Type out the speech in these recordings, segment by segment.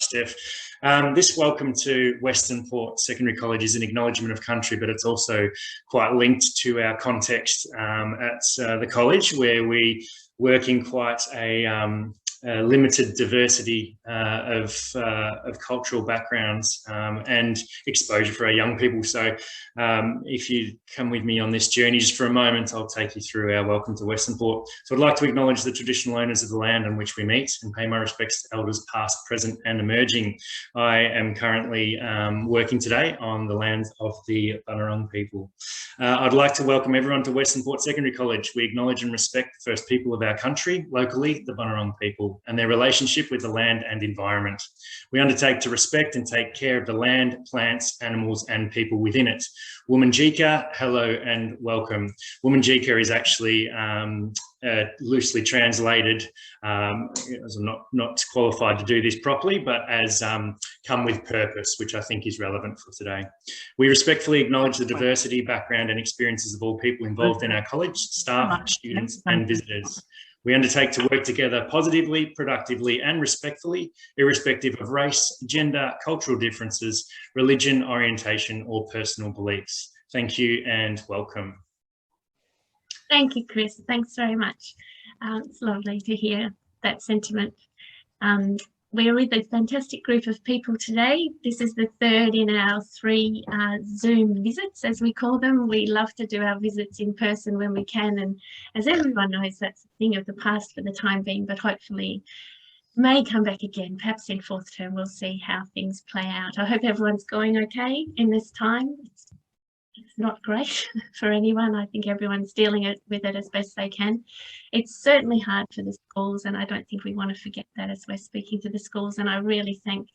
Steph. This welcome to Western Port Secondary College is an acknowledgement of country, but it's also quite linked to our context at the college, where we work in quite a limited diversity of cultural backgrounds and exposure for our young people. So if you come with me on this journey just for a moment, I'll take you through our welcome to Western Port. So I'd like to acknowledge the traditional owners of the land on which we meet and pay my respects to elders past, present and emerging. I am currently working today on the lands of the Bunurong people. I'd like to welcome everyone to Western Port Secondary College. We acknowledge and respect the first people of our country, locally the Bunurong people, and their relationship with the land and environment. We undertake to respect and take care of the land, plants, animals, and people within it. Womanjeka, hello and welcome. Womanjeka is actually loosely translated, as I'm not qualified to do this properly, but as come with purpose, which I think is relevant for today. We respectfully acknowledge the diversity, background, and experiences of all people involved in our college, staff, students, and visitors. We undertake to work together positively, productively, and respectfully, irrespective of race, gender, cultural differences, religion, orientation, or personal beliefs. Thank you and welcome. Thank you, Chris. Thanks very much. It's lovely to hear that sentiment. We're with a fantastic group of people today. This is the third in our 3 Zoom visits, as we call them. We love to do our visits in person when we can, and as everyone knows, that's a thing of the past for the time being, but hopefully may come back again, perhaps in 4th term. We'll see how things play out. I hope everyone's going okay in this time. It's not great for anyone. I think everyone's dealing with it as best they can. It's certainly hard for the schools, and I don't think we want to forget that as we're speaking to the schools. And I really thank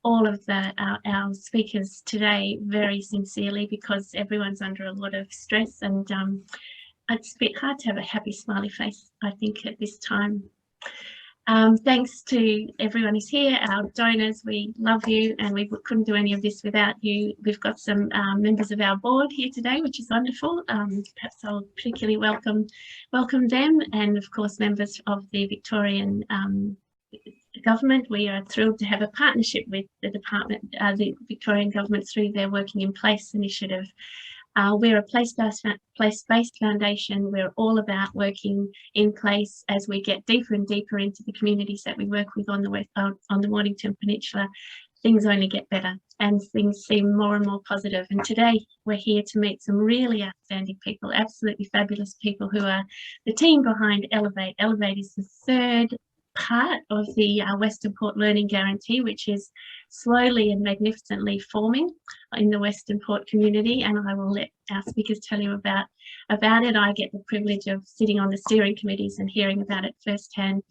all of our speakers today very sincerely, because everyone's under a lot of stress, and it's a bit hard to have a happy smiley face, I think, at this time. Thanks to everyone who's here, our donors. We love you, and we couldn't do any of this without you. We've got some members of our board here today, which is wonderful. Perhaps I'll particularly welcome them, and of course members of the Victorian government. We are thrilled to have a partnership with the the Victorian government through their Working in Place initiative. We're a place-based foundation. We're all about working in place as we get deeper and deeper into the communities that we work with on the Mornington Peninsula. Things only get better and things seem more and more positive. And today we're here to meet some really outstanding people, absolutely fabulous people who are the team behind Elevate. Elevate is the 3rd part of the Western Port Learning Guarantee, which is slowly and magnificently forming in the Western Port community, and I will let our speakers tell you about it. I get the privilege of sitting on the steering committees and hearing about it firsthand,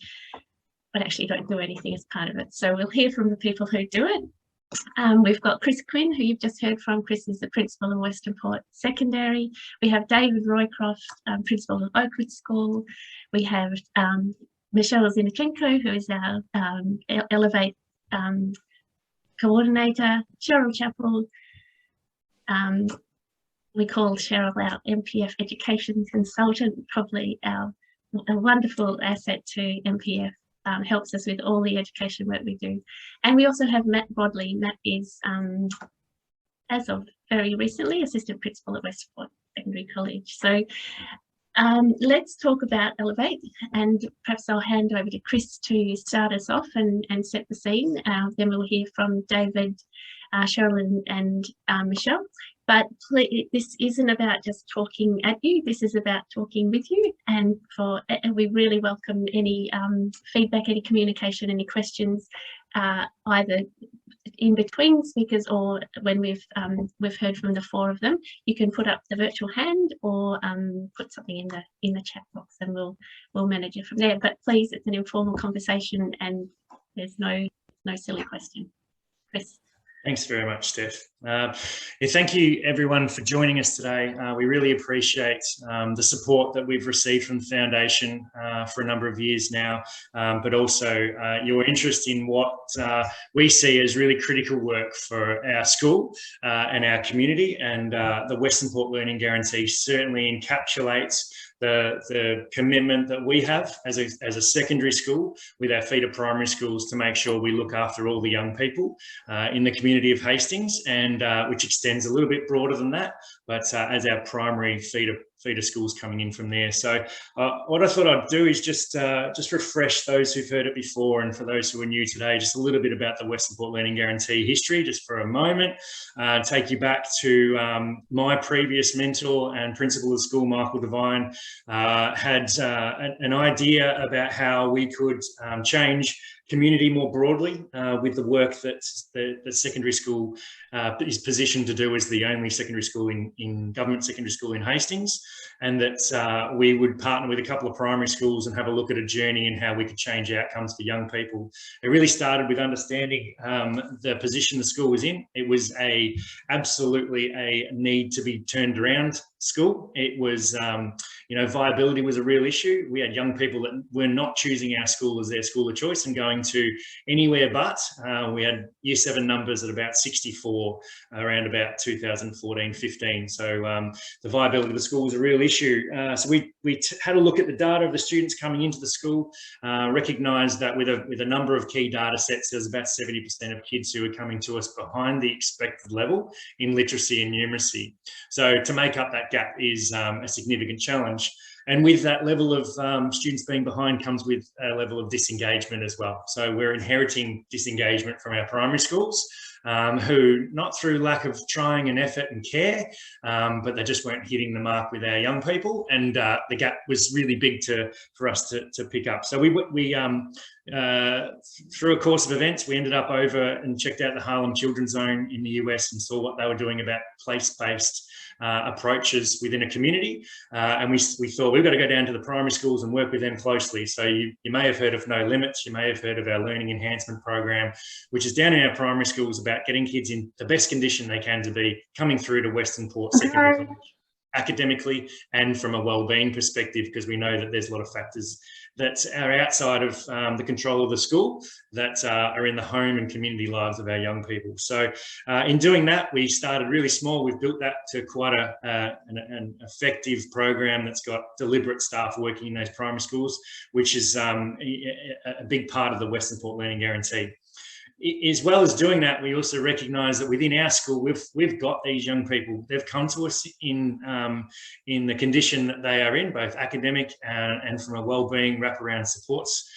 but actually don't do anything as part of it. So we'll hear from the people who do it. We've got Chris Quinn, who you've just heard from. Chris is the principal of Western Port Secondary. We have David Roycroft, principal of Oakwood School. We have Michelle Zintschenko, who is our Elevate coordinator. Cheryl Chapple, we call Cheryl our MPF education consultant, probably a wonderful asset to MPF, helps us with all the education work we do. And we also have Matt Bodley. Matt is, as of very recently, assistant principal at Western Port Secondary College. So let's talk about Elevate, and perhaps I'll hand over to Chris to start us off and set the scene. Then we'll hear from David, Cheryl and Michelle. But please, this isn't about just talking at you, this is about talking with you, and we really welcome any feedback, any communication, any questions, either in between speakers or when we've heard from the 4 of them. You can put up the virtual hand or put something in the chat box, and we'll manage it from there. But please, it's an informal conversation and there's no silly question. Chris. Thanks very much, Steph. Thank you everyone for joining us today. We really appreciate the support that we've received from the Foundation for a number of years now, but also your interest in what we see as really critical work for our school and our community. And the Western Port Learning Guarantee certainly encapsulates the commitment that we have as a secondary school with our feeder primary schools to make sure we look after all the young people in the community of Hastings, and which extends a little bit broader than that, but as our primary feeder schools coming in from there. So what I thought I'd do is just refresh those who've heard it before, and for those who are new today, just a little bit about the Western Port Learning Guarantee history, just for a moment. Take you back to my previous mentor and principal of the school, Michael Devine, had an idea about how we could change community more broadly with the work that the secondary school is positioned to do as the only secondary school in government secondary school in Hastings, and that we would partner with a couple of primary schools and have a look at a journey and how we could change outcomes for young people. It really started with understanding the position the school was in. It was absolutely a need to be turned around school. It was, viability was a real issue. We had young people that were not choosing our school as their school of choice and going to anywhere but. We had Year 7 numbers at about 64 around about 2014-15. So the viability of the school was a real issue. So we had a look at the data of the students coming into the school, recognised that with a number of key data sets, there's about 70% of kids who were coming to us behind the expected level in literacy and numeracy. So to make up that gap is a significant challenge. And with that level of students being behind comes with a level of disengagement as well. So we're inheriting disengagement from our primary schools, who, not through lack of trying and effort and care, but they just weren't hitting the mark with our young people, and the gap was really big for us to pick up. So we through a course of events, we ended up over and checked out the Harlem Children's Zone in the US and saw what they were doing about place-based approaches within a community, and we thought we've got to go down to the primary schools and work with them closely. So you may have heard of No Limits, you may have heard of our Learning Enhancement Program, which is down in our primary schools about getting kids in the best condition they can to be coming through to Western Port Secondary College, academically and from a wellbeing perspective, because we know that there's a lot of factors that are outside of the control of the school that are in the home and community lives of our young people. So in doing that, we started really small. We've built that to quite an effective program that's got deliberate staff working in those primary schools, which is a big part of the Western Port Learning Guarantee. As well as doing that, we also recognise that within our school, we've got these young people. They've come to us in the condition that they are in, both academic and from a wellbeing wraparound supports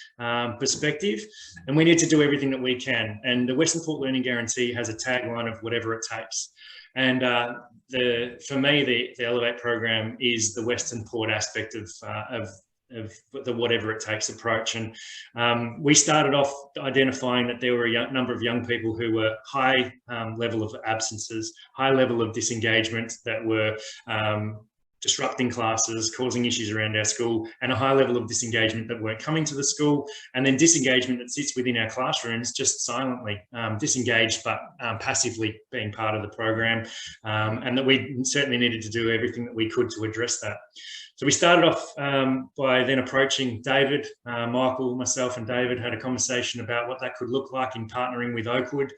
perspective, and we need to do everything that we can. And the Western Port Learning Guarantee has a tagline of whatever it takes. And for me, the Elevate program is the Western Port aspect of the whatever it takes approach. And we started off identifying that there were a number of young people who were high level of absences, high level of disengagement, that were disrupting classes, causing issues around our school, and a high level of disengagement that weren't coming to the school, and then disengagement that sits within our classrooms just silently, disengaged but passively being part of the program, and that we certainly needed to do everything that we could to address that. So we started off by then approaching David, Michael, myself and David had a conversation about what that could look like in partnering with Oakwood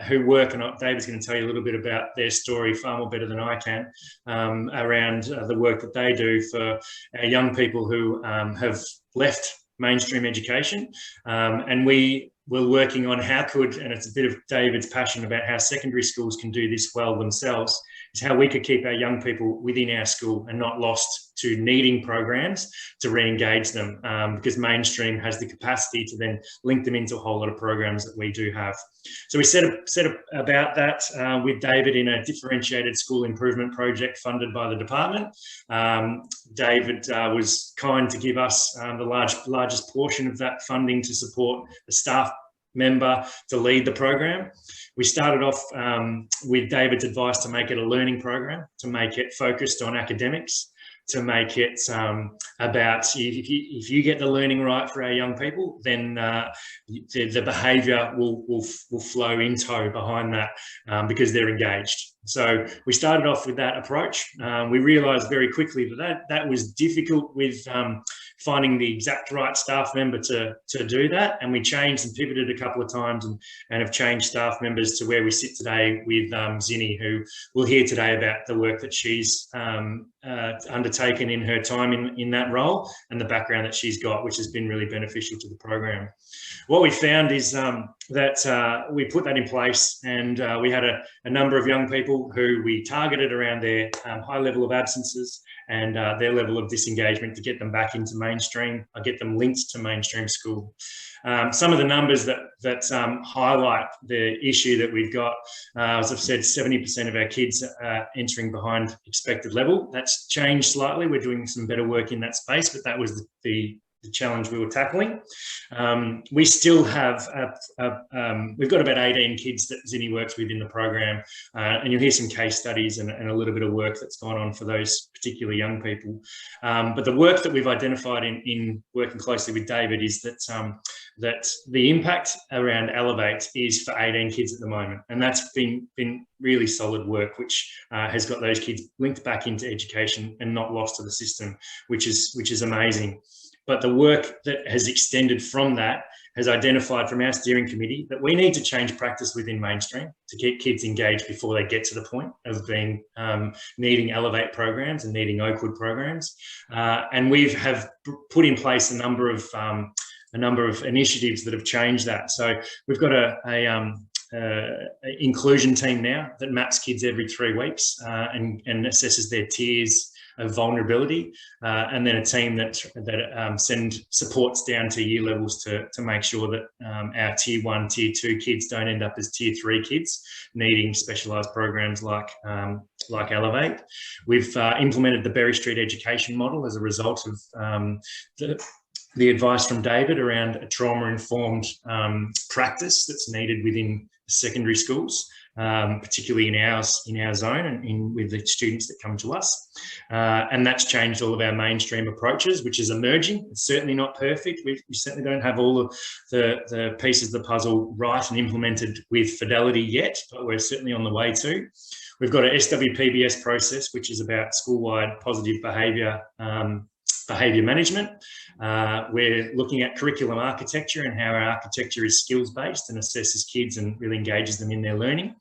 who work, and David's going to tell you a little bit about their story far more better than I can, around the work that they do for our young people who have left mainstream education. And we were working on how could, and it's a bit of David's passion about how secondary schools can do this well themselves, is how we could keep our young people within our school and not lost to needing programs to re-engage them, because mainstream has the capacity to then link them into a whole lot of programs that we do have. So we set about that with David in a differentiated school improvement project funded by the department. David was kind to give us the largest portion of that funding to support the staff member to lead the program. We started off with David's advice to make it a learning program, to make it focused on academics, to make it about if you get the learning right for our young people, then the behaviour will flow in tow behind that because they're engaged. So we started off with that approach. We realised very quickly that was difficult with finding the exact right staff member to do that. And we changed and pivoted a couple of times and have changed staff members to where we sit today with Zinni, who we'll hear today about the work that she's undertaken in her time in that role and the background that she's got, which has been really beneficial to the program. What we found is that we put that in place, and we had a number of young people who we targeted around their high level of absences and their level of disengagement to get them back into mainstream, get them linked to mainstream school. Some of the numbers that highlight the issue that we've got, as I've said, 70% of our kids are entering behind expected level. That's changed slightly. We're doing some better work in that space, but that was the challenge we were tackling. We still have, we've got about 18 kids that Zinni works with in the program, and you'll hear some case studies and a little bit of work that's gone on for those particular young people. But the work that we've identified in working closely with David is that the impact around Elevate is for 18 kids at the moment, and that's been really solid work, which has got those kids linked back into education and not lost to the system, which is amazing. But the work that has extended from that has identified from our steering committee that we need to change practice within mainstream to keep kids engaged before they get to the point of being needing Elevate programs and needing Oakwood programs. And we have put in place a number of initiatives that have changed that. So we've got a inclusion team now that maps kids every 3 weeks and assesses their tiers of vulnerability, and then a team that send supports down to year levels to make sure that our tier 1, tier 2 kids don't end up as tier 3 kids needing specialised programs like Elevate. We've implemented the Berry Street education model as a result of the advice from David around a trauma-informed practice that's needed within secondary schools, particularly in our zone and with the students that come to us. And that's changed all of our mainstream approaches, which is emerging. It's certainly not perfect. We certainly don't have all of the pieces of the puzzle right and implemented with fidelity yet, but we're certainly on the way to. We've got a SWPBS process, which is about school-wide positive behaviour management. We're looking at curriculum architecture and how our architecture is skills-based and assesses kids and really engages them in their learning.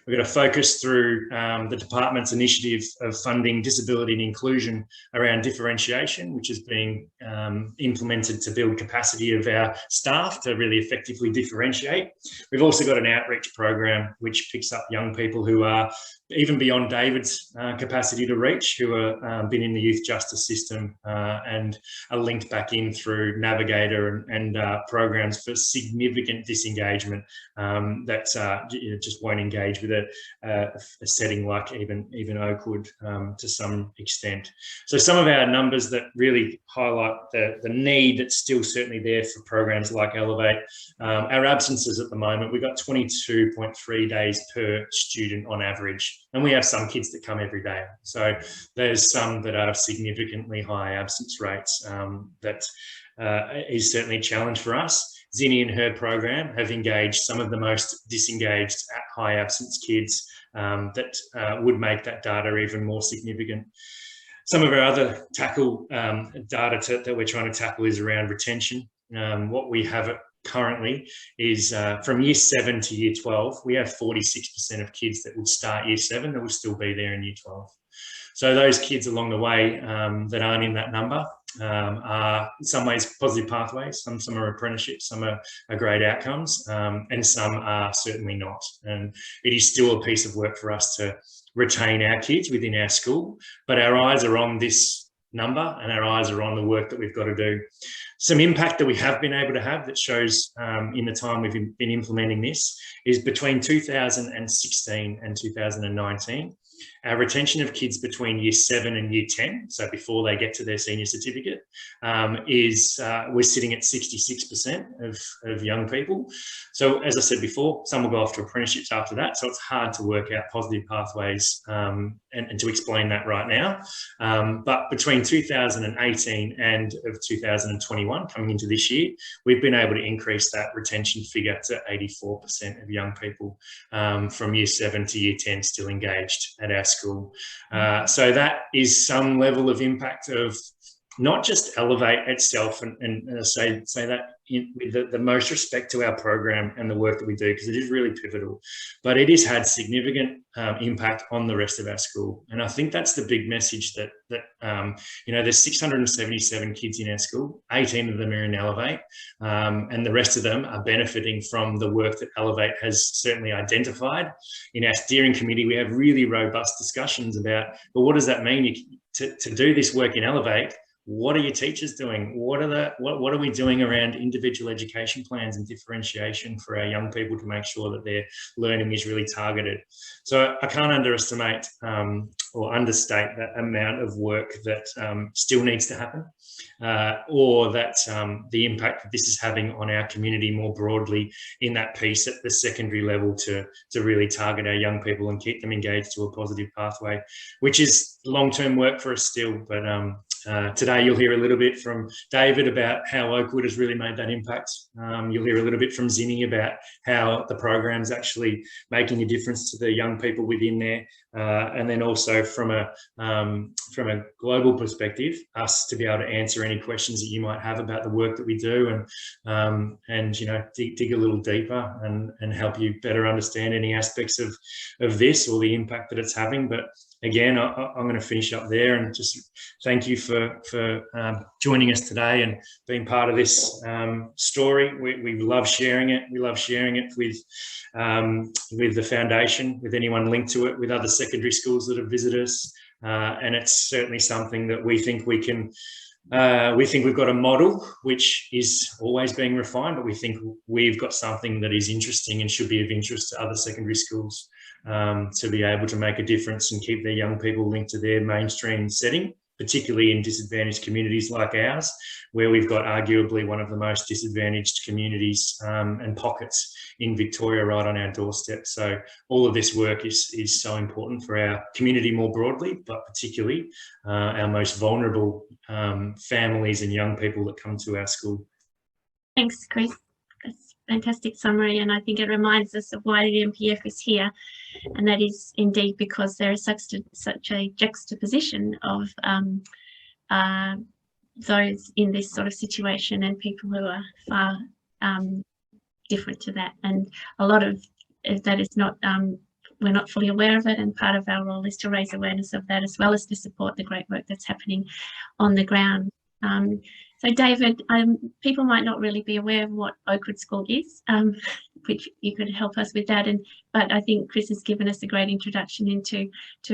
We're going to focus through the department's initiative of funding disability and inclusion around differentiation, which is being implemented to build capacity of our staff to really effectively differentiate. We've also got an outreach program which picks up young people who are even beyond David's capacity to reach, who are been in the youth justice system and are linked back in through Navigator and programs for significant disengagement that just won't engage with a setting like even Oakwood to some extent. So some of our numbers that really highlight the need that's still certainly there for programs like Elevate. Our absences at the moment, we've got 22.3 days per student on average. And we have some kids that come every day. So there's some that are significantly high absence rates that is certainly a challenge for us. Zinni and her program have engaged some of the most disengaged high absence kids that would make that data even more significant. Some of our other data that we're trying to tackle is around retention. What we have currently is from year 7 to year 12, we have 46% of kids that would start year 7 that will still be there in year 12. So those kids along the way that aren't in that number are in some ways positive pathways. Some are apprenticeships, some are great outcomes, and some are certainly not. And it is still a piece of work for us to retain our kids within our school, but our eyes are on this number and our eyes are on the work that we've got to do. Some impact that we have been able to have that shows in the time we've been implementing this is between 2016 and 2019. Our retention of kids between year 7 and year 10, so before they get to their senior certificate, we're sitting at 66% of young people. So as I said before, some will go off to apprenticeships after that. So it's hard to work out positive pathways and to explain that right now. But between 2018 and of 2021, coming into this year, we've been able to increase that retention figure to 84% of young people from year 7 to year 10 still engaged at our school. So that is some level of impact of not just Elevate itself and say that with the most respect to our program and the work that we do, because it is really pivotal, but it has had significant impact on the rest of our school. And I think that's the big message that there's 677 kids in our school, 18 of them are in Elevate, and the rest of them are benefiting from the work that Elevate has certainly identified. In our steering committee, we have really robust discussions about, well, what does that mean to do this work in Elevate? What are your teachers doing? What are we doing around individual education plans and differentiation for our young people to make sure that their learning is really targeted? So I can't underestimate or understate that amount of work that still needs to happen, or that the impact that this is having on our community more broadly in that piece at the secondary level to really target our young people and keep them engaged to a positive pathway, which is long-term work for us still. But today you'll hear a little bit from David about how Oakwood has really made that impact. You'll hear a little bit from Zinni about how the program's actually making a difference to the young people within there. And then also from a global perspective, us to be able to answer any questions that you might have about the work that we do, and dig a little deeper and help you better understand any aspects of this or the impact that it's having. But again, I'm going to finish up there and just thank you for joining us today and being part of this story. We love sharing it. We love sharing it with the foundation, with anyone linked to it, with other secondary schools that have visited us. And it's certainly something that we think we can. We think we've got a model which is always being refined, but we think we've got something that is interesting and should be of interest to other secondary schools to be able to make a difference and keep their young people linked to their mainstream setting, particularly in disadvantaged communities like ours, where we've got arguably one of the most disadvantaged communities and pockets in Victoria right on our doorstep. So all of this work is so important for our community more broadly, but particularly our most vulnerable families and young people that come to our school. Thanks, Chris. That's a fantastic summary, and I think it reminds us of why the MPF is here, and that is indeed because there is such a juxtaposition of those in this sort of situation and people who are far different to that, and a lot of that is not we're not fully aware of it, and part of our role is to raise awareness of that as well as to support the great work that's happening on the ground. So David, people might not really be aware of what Oakwood School is, which you could help us with that. But I think Chris has given us a great introduction into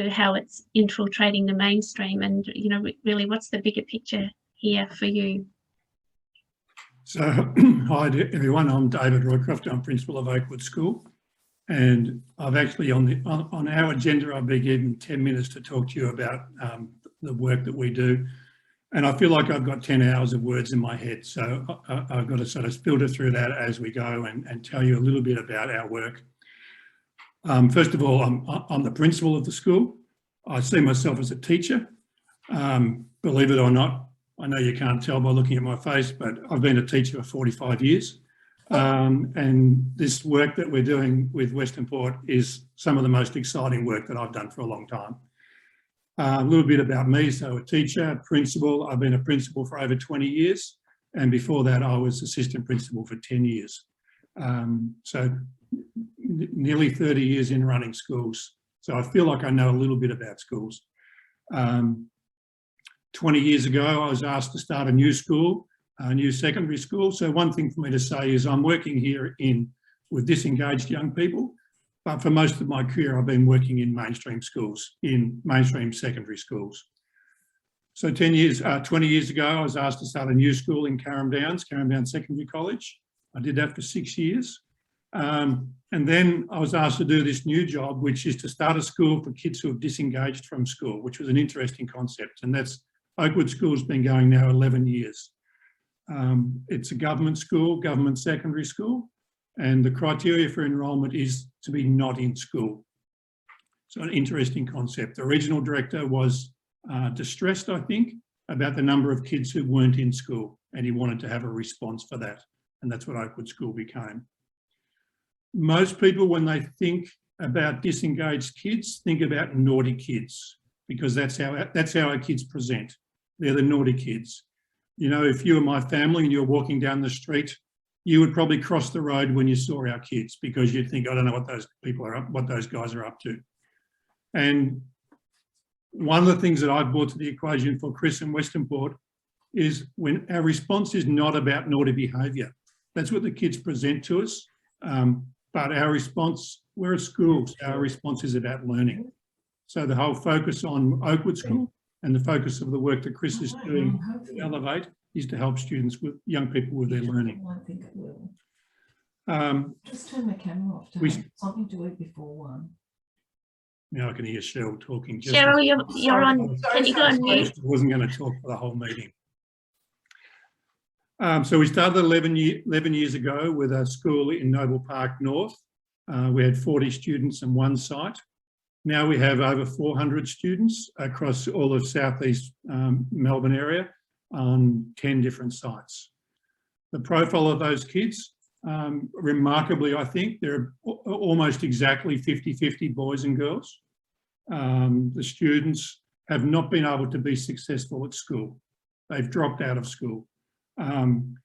how it's infiltrating the mainstream, and really what's the bigger picture here for you? So hi everyone, I'm David Roycroft. I'm principal of Oakwood School, and I've actually on our agenda I've been given 10 minutes to talk to you about the work that we do. And I feel like I've got 10 hours of words in my head. So I've got to sort of filter through that as we go and tell you a little bit about our work. First of all, I'm the principal of the school. I see myself as a teacher. Believe it or not, I know you can't tell by looking at my face, but I've been a teacher for 45 years. And this work that we're doing with Western Port is some of the most exciting work that I've done for a long time. A little bit about me, so a teacher, principal. I've been a principal for over 20 years, and before that I was assistant principal for 10 years. So nearly 30 years in running schools. So I feel like I know a little bit about schools. 20 years ago I was asked to start a new school, a new secondary school. So one thing for me to say is I'm working here with disengaged young people. But for most of my career, I've been working in mainstream schools, in mainstream secondary schools. So 20 years ago, I was asked to start a new school in Carrum Downs Secondary College. I did that for 6 years. And then I was asked to do this new job, which is to start a school for kids who have disengaged from school, which was an interesting concept. And that's Oakwood School's been going now 11 years. It's a government school, government secondary school. And the criteria for enrolment is to be not in school. So an interesting concept. The regional director was distressed, I think, about the number of kids who weren't in school, and he wanted to have a response for that. And that's what Oakwood School became. Most people, when they think about disengaged kids, think about naughty kids, because that's how our kids present. They're the naughty kids. You know, if you were my family and you're walking down the street, you would probably cross the road when you saw our kids because you'd think, I don't know what those people are up, what those guys are up to. And one of the things that I've brought to the equation for Chris and Western Port is when our response is not about naughty behaviour. That's what the kids present to us. But our response, we're at schools, our response is about learning. So the whole focus on Oakwood School and the focus of the work that Chris is doing to Elevate is to help students, with young people, with their learning. I think it will. Just turn the camera off to have something to eat before 1. Now I can hear Cheryl talking. Cheryl, you're on. Can you go on mute? I wasn't going to talk for the whole meeting. So we started 11 years ago with a school in Noble Park North. We had 40 students in one site. Now we have over 400 students across all of southeast Melbourne area on 10 different sites. The profile of those kids, remarkably, I think, they're almost exactly 50-50 boys and girls. The students have not been able to be successful at school. They've dropped out of school. You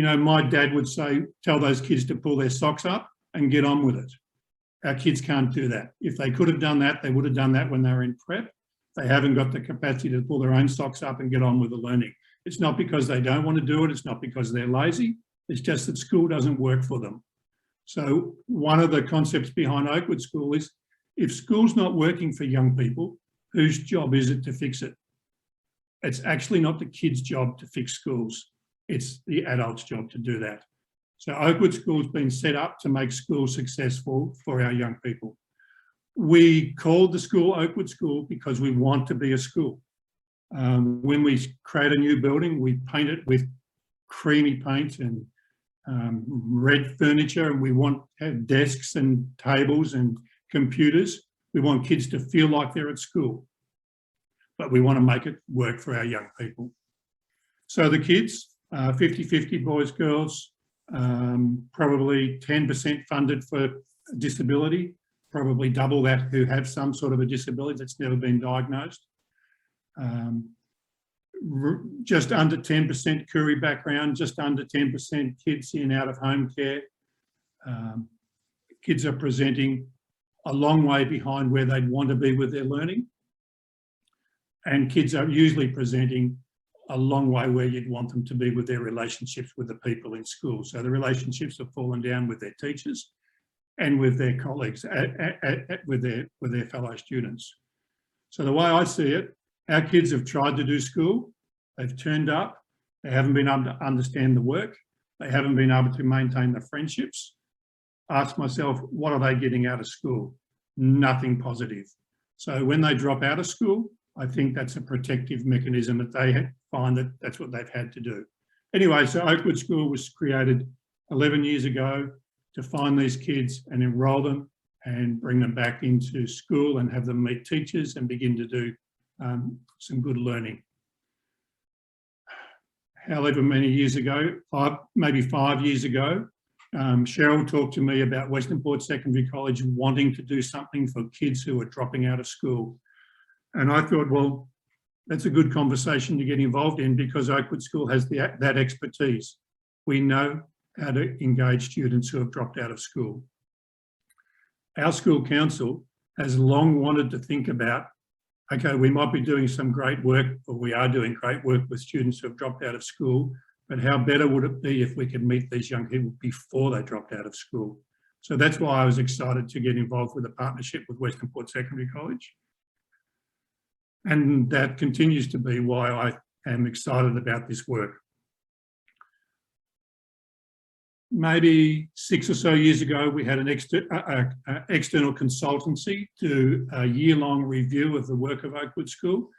know, my dad would say, tell those kids to pull their socks up and get on with it. Our kids can't do that. If they could have done that, they would have done that when they were in prep. They haven't got the capacity to pull their own socks up and get on with the learning. It's not because they don't want to do it. It's not because they're lazy. It's just that school doesn't work for them. So one of the concepts behind Oakwood School is if school's not working for young people, whose job is it to fix it? It's actually not the kids' job to fix schools. It's the adults' job to do that. So Oakwood School's been set up to make school successful for our young people. We called the school Oakwood School because we want to be a school. When we create a new building, we paint it with creamy paint and red furniture, and we want to have desks and tables and computers. We want kids to feel like they're at school, but we want to make it work for our young people. So the kids, 50-50 boys, girls, probably 10% funded for disability, probably double that who have some sort of a disability that's never been diagnosed. Just under 10% Koori background, just under 10% kids in out-of-home care. Kids are presenting a long way behind where they'd want to be with their learning. And kids are usually presenting a long way where you'd want them to be with their relationships with the people in school. So the relationships have fallen down with their teachers and with their colleagues, with their fellow students. So the way I see it, our kids have tried to do school, they've turned up, they haven't been able to understand the work, they haven't been able to maintain the friendships. Ask myself, what are they getting out of school? Nothing positive. So when they drop out of school, I think that's a protective mechanism that they find that that's what they've had to do. Anyway, so Oakwood School was created 11 years ago to find these kids and enrol them and bring them back into school and have them meet teachers and begin to do some good learning. However many years ago, maybe 5 years ago, Cheryl talked to me about Western Port Secondary College wanting to do something for kids who are dropping out of school. And I thought, well, that's a good conversation to get involved in because Oakwood School has that expertise. We know how to engage students who have dropped out of school. Our school council has long wanted to think about, okay, we might be doing some great work, or we are doing great work with students who have dropped out of school, but how better would it be if we could meet these young people before they dropped out of school? So that's why I was excited to get involved with a partnership with Western Port Secondary College. And that continues to be why I am excited about this work. Maybe 6 or so years ago, we had an external consultancy do a year-long review of the work of Oakwood School,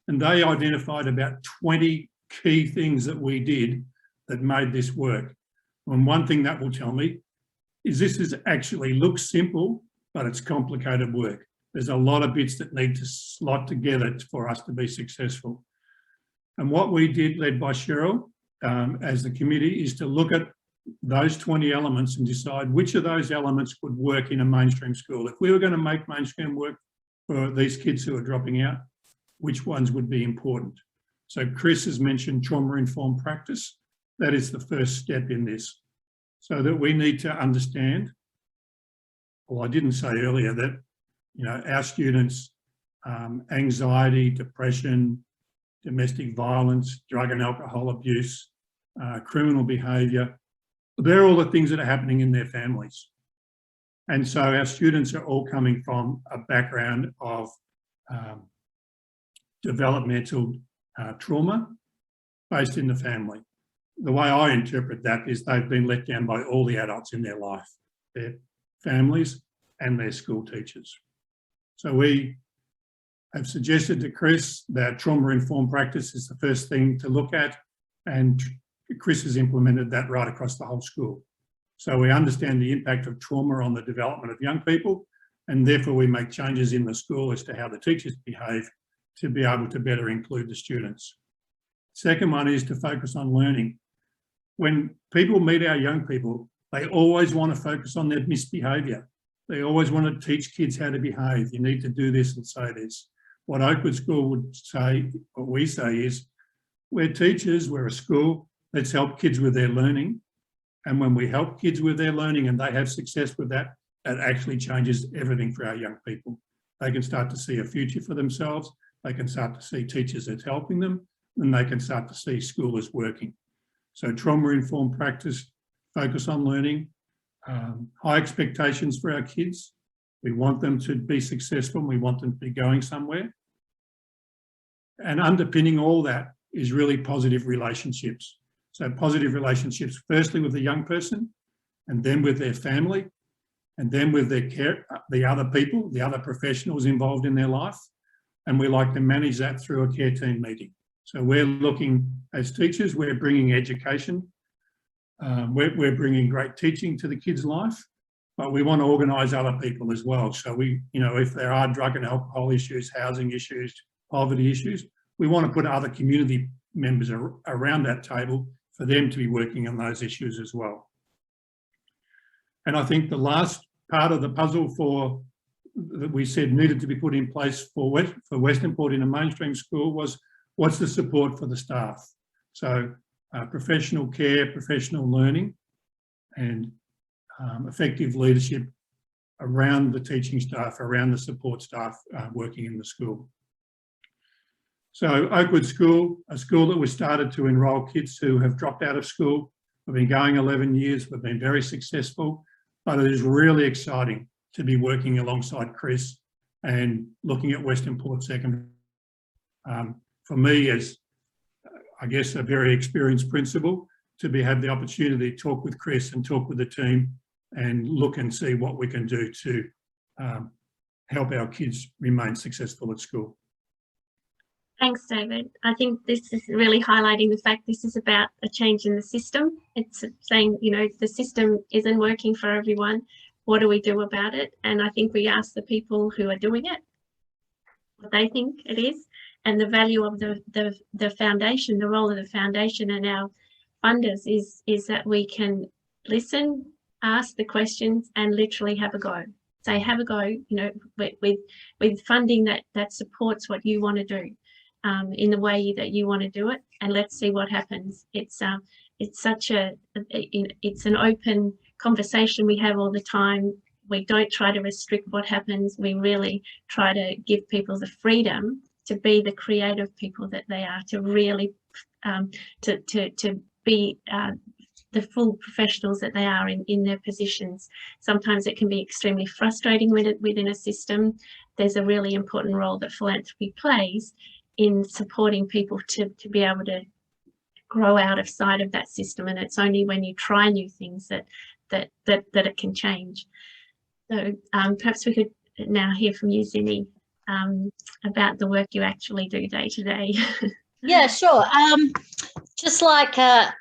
and they identified about 20 key things that we did that made this work. And one thing that will tell me is this actually looks simple, but it's complicated work. There's a lot of bits that need to slot together for us to be successful. And what we did, led by Cheryl, as the committee, is to look at those 20 elements and decide which of those elements would work in a mainstream school. If we were going to make mainstream work for these kids who are dropping out, which ones would be important. So Chris has mentioned trauma-informed practice. That is the first step in this, so that we need to understand, well, I didn't say earlier that, our students, anxiety, depression, domestic violence, drug and alcohol abuse, criminal behaviour, they're all the things that are happening in their families. And so our students are all coming from a background of developmental trauma based in the family. The way I interpret that is they've been let down by all the adults in their life, their families and their school teachers. So we have suggested to Chris that trauma-informed practice is the first thing to look at, and Chris has implemented that right across the whole school. So we understand the impact of trauma on the development of young people, and therefore we make changes in the school as to how the teachers behave to be able to better include the students. Second one is to focus on learning. When people meet our young people, they always want to focus on their misbehaviour. They always want to teach kids how to behave. You need to do this and say this. What Oakwood School would say, what we say is, we're teachers, we're a school, let's help kids with their learning. And when we help kids with their learning and they have success with that, that actually changes everything for our young people. They can start to see a future for themselves, they can start to see teachers as helping them, and they can start to see school as working. So trauma-informed practice, focus on learning, high expectations for our kids. We want them to be successful, we want them to be going somewhere. And underpinning all that is really positive relationships. So positive relationships, firstly with the young person, and then with their family, and then with their care, the other people, the other professionals involved in their life. And we like to manage that through a care team meeting. So we're looking, as teachers, we're bringing education, we're bringing great teaching to the kids' life, but we want to organise other people as well. So we, if there are drug and alcohol issues, housing issues, poverty issues, we want to put other community members around that table for them to be working on those issues as well. And I think the last part of the puzzle that we said needed to be put in place for Western Port in a mainstream school was, what's the support for the staff? So professional care, professional learning, and effective leadership around the teaching staff, around the support staff working in the school. So Oakwood School, a school that we started to enrol kids who have dropped out of school. We've been going 11 years, we've been very successful, but it is really exciting to be working alongside Chris and looking at Western Port Secondary. For me, as I guess a very experienced principal, to have the opportunity to talk with Chris and talk with the team and look and see what we can do to help our kids remain successful at school. Thanks, David. I think this is really highlighting the fact this is about a change in the system. It's saying, the system isn't working for everyone. What do we do about it? And I think we ask the people who are doing it what they think it is, and the value of the foundation, the role of the foundation and our funders is that we can listen, ask the questions, and literally have a go. Say, have a go, with funding that supports what you want to do. In the way that you want to do it, and let's see what happens. It's an open conversation we have all the time. We don't try to restrict what happens. We really try to give people the freedom to be the creative people that they are, to really to be the full professionals that they are in their positions. Sometimes it can be extremely frustrating within a system. There's a really important role that philanthropy plays in supporting people to be able to grow out of sight of that system, and it's only when you try new things that it can change. So perhaps we could now hear from you, Zinni, about the work you actually do day to day. Yeah, sure. Just like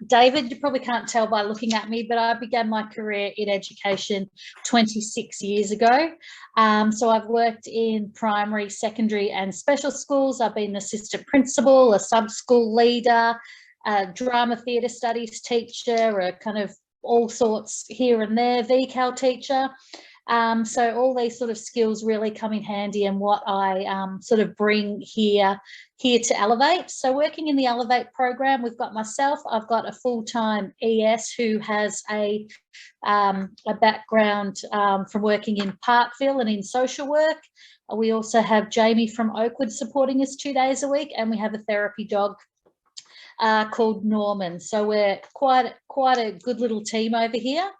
David, you probably can't tell by looking at me, but I began my career in education 26 years ago. So I've worked in primary, secondary and special schools. I've been an assistant principal, a sub-school leader, a drama theatre studies teacher, a kind of all sorts here and there, VCAL teacher. So all these sort of skills really come in handy and what I sort of bring here to Elevate. So working in the Elevate program, we've got myself, I've got a full-time ES who has a background from working in Parkville and in social work. We also have Jamie from Oakwood supporting us 2 days a week, and we have a therapy dog called Norman. So we're quite a good little team over here.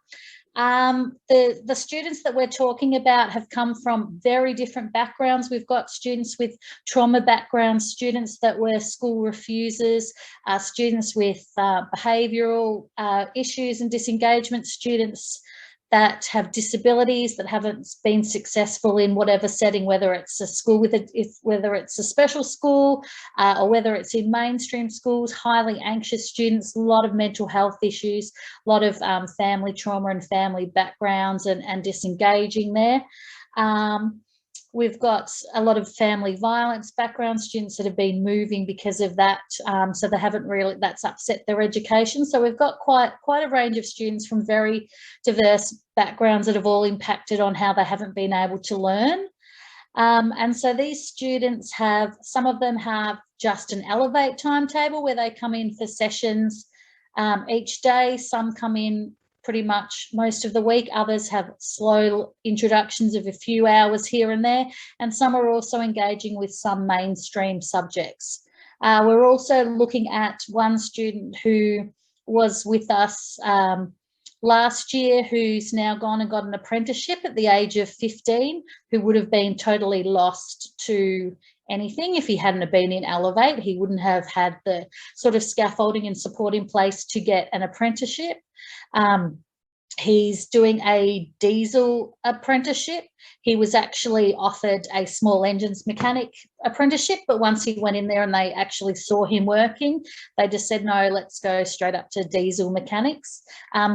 The students that we're talking about have come from very different backgrounds. We've got students with trauma backgrounds, students that were school refusers, students with behavioural issues and disengagement, students that have disabilities that haven't been successful in whatever setting, whether it's a school whether it's a special school or whether it's in mainstream schools, highly anxious students, a lot of mental health issues, a lot of family trauma and family backgrounds and disengaging there. We've got a lot of family violence background, students that have been moving because of that, so they haven't really, that's upset their education. So we've got quite a range of students from very diverse backgrounds that have all impacted on how they haven't been able to learn. And so these students have, some of them have just an Elevate timetable where they come in for sessions each day. Some come in pretty much most of the week. Others have slow introductions of a few hours here and there, and some are also engaging with some mainstream subjects. We're also looking at one student who was with us last year, who's now gone and got an apprenticeship at the age of 15, who would have been totally lost to anything if he hadn't been in Elevate. He wouldn't have had the sort of scaffolding and support in place to get an apprenticeship. He's doing a diesel apprenticeship. He was actually offered a small engines mechanic apprenticeship, but once he went in there and they actually saw him working, they just said, no, let's go straight up to diesel mechanics.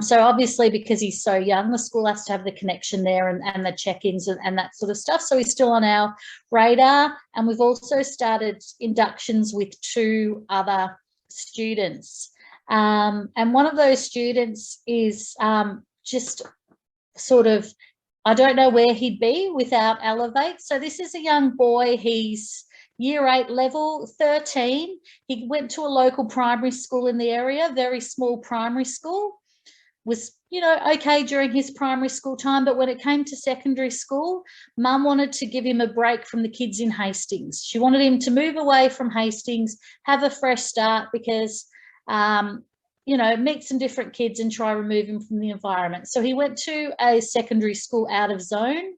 So obviously, because he's so young, the school has to have the connection there and the check-ins and that sort of stuff. So he's still on our radar. And we've also started inductions with 2 other students. And one of those students is just sort of, I don't know where he'd be without Elevate. So this is a young boy, he's year 8 level, 13. He went to a local primary school in the area, very small primary school, was, you know, okay during his primary school time, but when it came to secondary school, Mum wanted to give him a break from the kids in Hastings. She wanted him to move away from Hastings, have a fresh start, because you know, meet some different kids and try remove him from the environment. So he went to a secondary school out of zone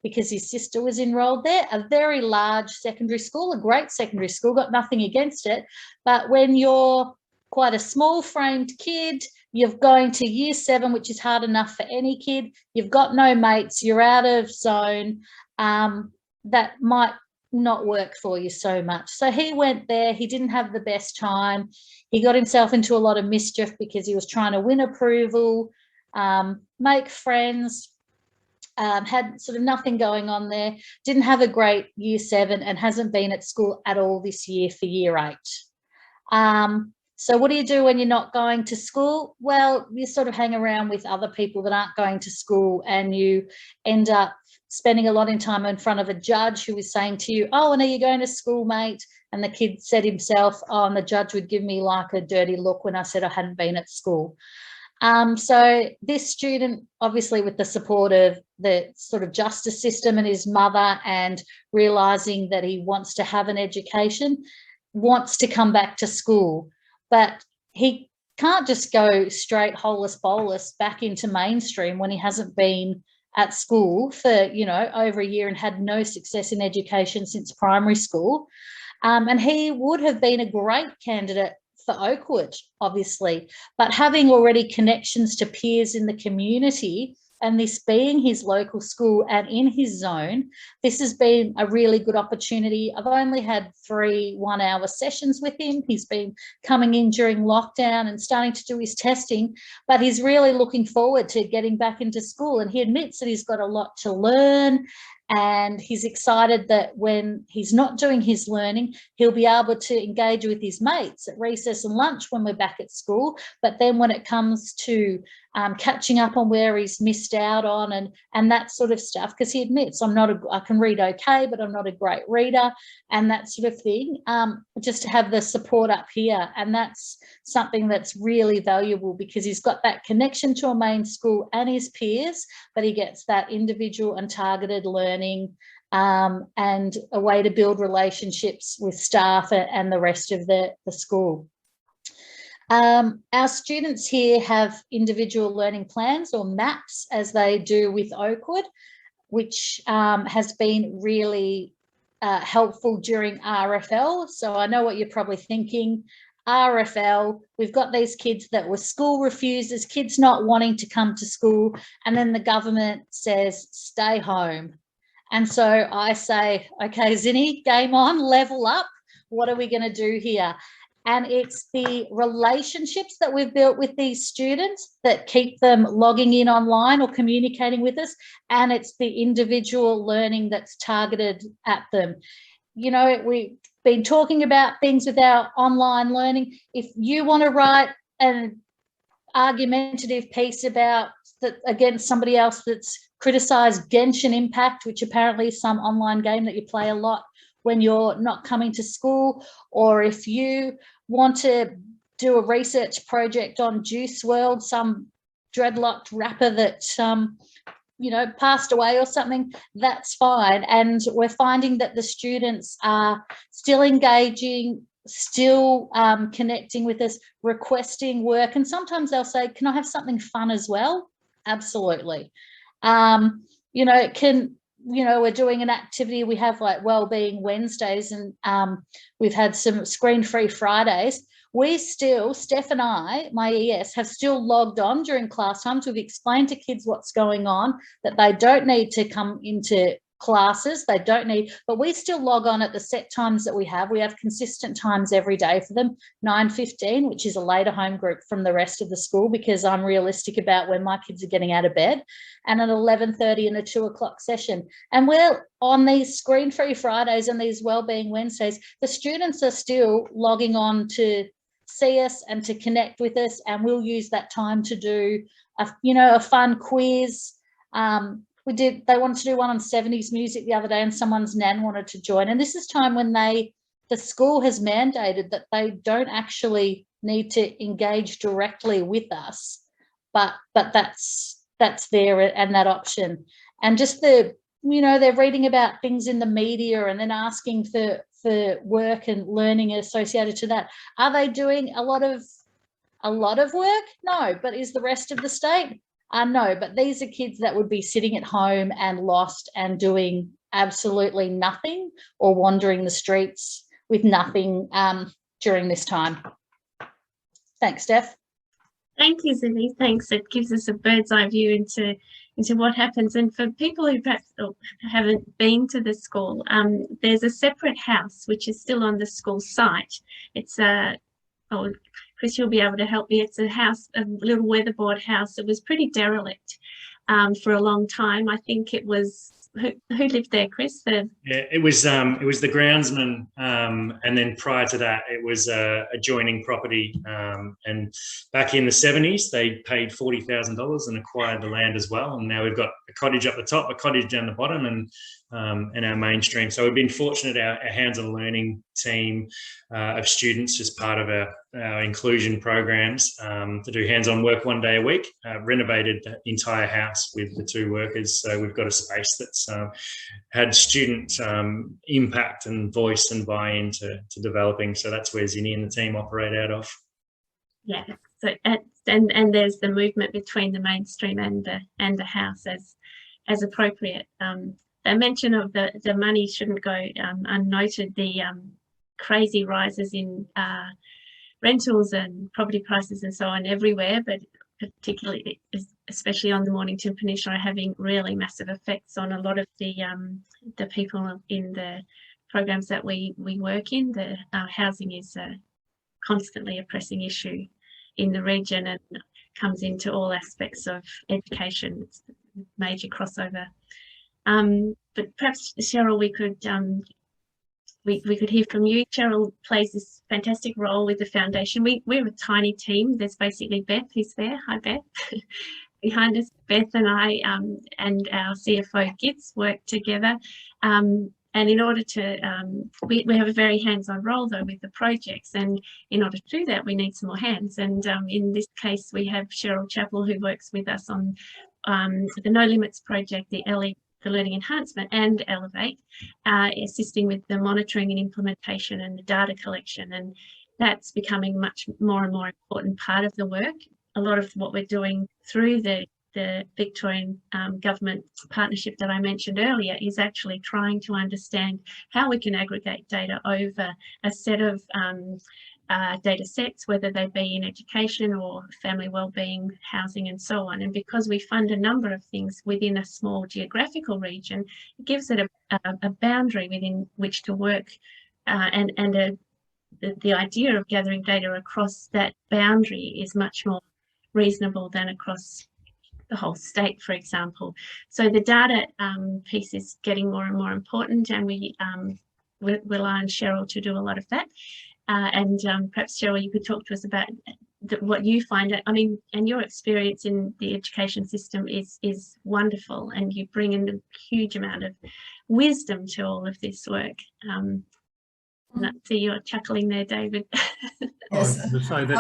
because his sister was enrolled there, a very large secondary school, a great secondary school, got nothing against it. But when you're quite a small framed kid, you're going to year 7, which is hard enough for any kid, you've got no mates, you're out of zone, that might not work for you so much. So he went there, he didn't have the best time. He got himself into a lot of mischief because he was trying to win approval, make friends, had sort of nothing going on there, didn't have a great year 7 and hasn't been at school at all this year for year 8. So what do you do when you're not going to school? Well, you sort of hang around with other people that aren't going to school, and you end up spending a lot of time in front of a judge who is saying to you, oh, and are you going to school, mate? And the kid said himself, oh, and the judge would give me like a dirty look when I said I hadn't been at school. So this student, obviously with the support of the sort of justice system and his mother, and realising that he wants to have an education, wants to come back to school, but he can't just go straight holus bolus back into mainstream when he hasn't been at school for, you know, over a year and had no success in education since primary school. And he would have been a great candidate for Oakwood, obviously, but having already connections to peers in the community, and this being his local school and in his zone, this has been a really good opportunity. I've only had 3 one-hour sessions with him. He's been coming in during lockdown and starting to do his testing, but he's really looking forward to getting back into school. And he admits that he's got a lot to learn And he's excited that when he's not doing his learning, he'll be able to engage with his mates at recess and lunch when we're back at school. But then when it comes to catching up on where he's missed out on and that sort of stuff, because he admits, I can read okay, but I'm not a great reader and that sort of thing, just to have the support up here. And that's something that's really valuable, because he's got that connection to a main school and his peers, but he gets that individual and targeted learning and a way to build relationships with staff and the rest of the school. Our students here have individual learning plans, or maps, as they do with Oakwood, which has been really helpful during RFL. So I know what you're probably thinking. RFL, we've got these kids that were school refusers, kids not wanting to come to school, and then the government says, stay home. And so I say, okay, Zinny, game on, level up. What are we going to do here? And it's the relationships that we've built with these students that keep them logging in online or communicating with us. And it's the individual learning that's targeted at them. You know, we've been talking about things with our online learning. If you want to write an argumentative piece about that against somebody else that's criticised Genshin Impact, which apparently is some online game that you play a lot when you're not coming to school, or if you want to do a research project on Juice WRLD, some dreadlocked rapper that you know, passed away or something, that's fine. And we're finding that the students are still engaging, still connecting with us, requesting work, and sometimes they'll say, can I have something fun as well? Absolutely. You know, it can, you know, we're doing an activity, we have like Wellbeing Wednesdays, and we've had some screen-free Fridays. We still, Steph and I, my ES, have still logged on during class times. We've explained to kids what's going on, that they don't need to come into classes, they don't need, but we still log on at the set times that we have. We have consistent times every day for them, 9:15, which is a later home group from the rest of the school, because I'm realistic about when my kids are getting out of bed, and at 11:30 and a 2 o'clock session. And we're on these screen-free Fridays and these Wellbeing Wednesdays, the students are still logging on to see us and to connect with us, and we'll use that time to do a fun quiz. They wanted to do one on 70s music the other day, and someone's nan wanted to join. And this is time when the school has mandated that they don't actually need to engage directly with us, but that's there and that option. And just they're reading about things in the media and then asking for work and learning associated to that. Are they doing a lot of work? No. But is the rest of the state? No, but these are kids that would be sitting at home and lost and doing absolutely nothing, or wandering the streets with nothing during this time. Thanks, Steph. Thank you, Zinny. Thanks. It gives us a bird's eye view into what happens. And for people who perhaps haven't been to the school, there's a separate house which is still on the school site. It's Chris, you'll be able to help me. It's a house, a little weatherboard house. It was pretty derelict for a long time. I think it was, who lived there, Chris? Yeah, it was the groundsman, and then prior to that, it was a adjoining property. And back in the 70s, they paid $40,000 and acquired the land as well. And now we've got a cottage up the top, a cottage down the bottom, and our mainstream. So we've been fortunate, our hands-on learning team of students as part of our inclusion programs to do hands-on work 1 day a week, renovated the entire house with the 2 workers. So we've got a space that's had student impact and voice and buy-in to developing. So that's where Zinny and the team operate out of. Yeah. So and there's the movement between the mainstream and the house as appropriate. The mention of the money shouldn't go unnoted. The crazy rises in rentals and property prices and so on everywhere, but particularly, especially on the Mornington Peninsula, are having really massive effects on a lot of the people in the programs that we work in. Housing is constantly a pressing issue in the region and comes into all aspects of education. It's a major crossover. but perhaps Cheryl, we could hear from you. Cheryl plays this fantastic role with the foundation. We're a tiny team. There's basically Beth who's there. Hi, Beth. Behind us, Beth and I and our CFO Gits work together. And in order to, we have a very hands-on role though with the projects, and in order to do that, we need some more hands. And in this case, we have Cheryl Chapple, who works with us on the No Limits project, the Learning Enhancement, and Elevate, assisting with the monitoring and implementation and the data collection. And that's becoming much more and more important part of the work. A lot of what we're doing through the Victorian government partnership that I mentioned earlier is actually trying to understand how we can aggregate data over a set of data sets, whether they be in education or family wellbeing, housing, and so on. And because we fund a number of things within a small geographical region, it gives it a boundary within which to work, and the idea of gathering data across that boundary is much more reasonable than across the whole state, for example. So the data piece is getting more and more important, and we rely on Cheryl to do a lot of that. And perhaps Cheryl, you could talk to us about what you find. I mean, and your experience in the education system is wonderful, and you bring in a huge amount of wisdom to all of this work. And I see you're chuckling there, David. Yes. I was to say that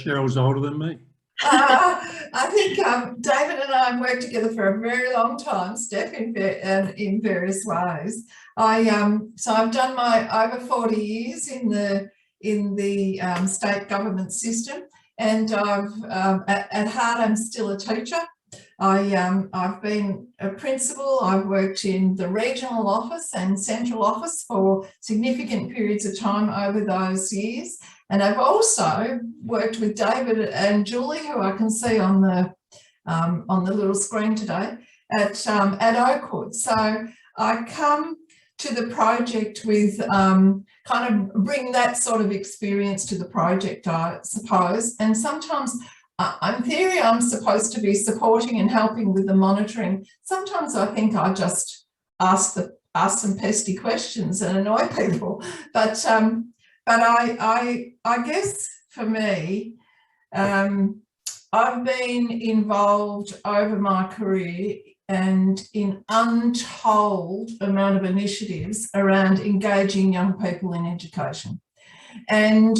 Cheryl's older than me. I think David and I have worked together for a very long time, Steph, in various ways. So I've done my over 40 years in the state government system, and at heart I'm still a teacher. I've been a principal. I've worked in the regional office and central office for significant periods of time over those years. And I've also worked with David and Julie, who I can see on the little screen today, at Oakwood. So I come to the project with kind of bring that sort of experience to the project, I suppose. And sometimes, in theory, I'm supposed to be supporting and helping with the monitoring. Sometimes I think I just ask some pesky questions and annoy people, but I guess for me, I've been involved over my career and in untold amount of initiatives around engaging young people in education. And